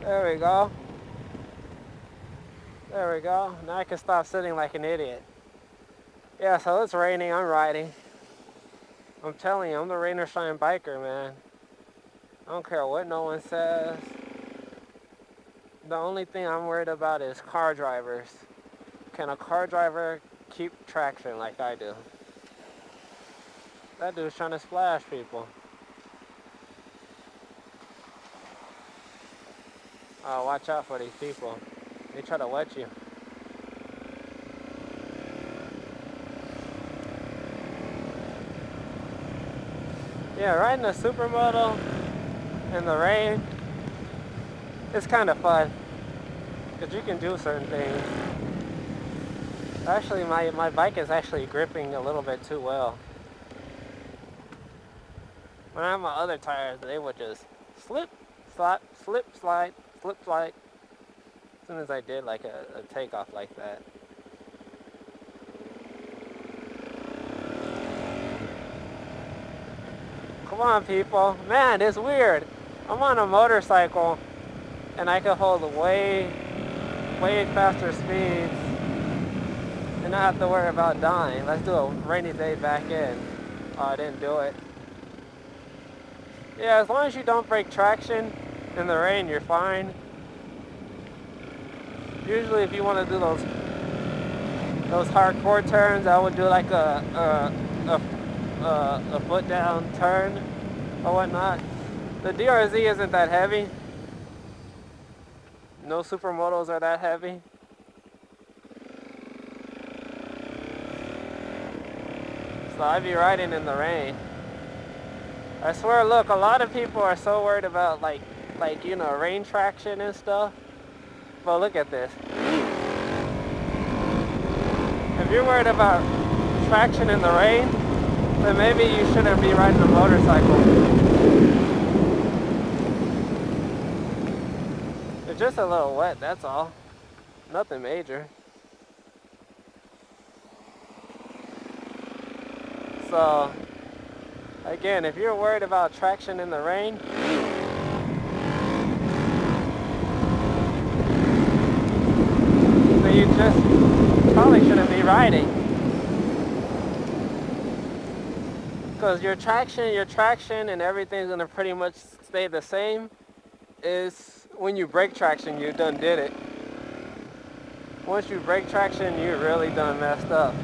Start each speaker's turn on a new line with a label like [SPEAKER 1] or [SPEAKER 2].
[SPEAKER 1] There we go. There we go. Now I can stop sitting like an idiot. Yeah, so it's raining. I'm riding. I'm telling you, I'm the rain or shine biker, man. I don't care what no one says. The only thing I'm worried about is car drivers. Can a car driver keep traction like I do? That dude's trying to splash people. Oh, watch out for these people. They try to wet you. Yeah, riding a supermoto in the rain, it's kind of fun. Because you can do certain things. Actually, my bike is actually gripping a little bit too well. When I had my other tires, they would just slip, slide, slip, slide, slip, slide. As soon as I did like a takeoff like that. Come on, people. Man, it's weird. I'm on a motorcycle and I can hold way faster speeds and not have to worry about dying. Let's do a rainy day back in. Oh, I didn't do it. Yeah, as long as you don't break traction in the rain, you're fine. Usually if you want to do those hardcore turns, I would do like a foot down turn or whatnot. The DRZ isn't that heavy. No supermotos are that heavy. So I'd be riding in the rain. I swear, look, a lot of people are so worried about like you know, rain traction and stuff. But look at this. If you're worried about traction in the rain, then maybe you shouldn't be riding a motorcycle. It's just a little wet, that's all. Nothing major. So, again, if you're worried about traction in the rain, then you just probably shouldn't be riding. Because your traction and everything's gonna pretty much stay the same. Is when you break traction, you done did it. Once you break traction, you really done messed up.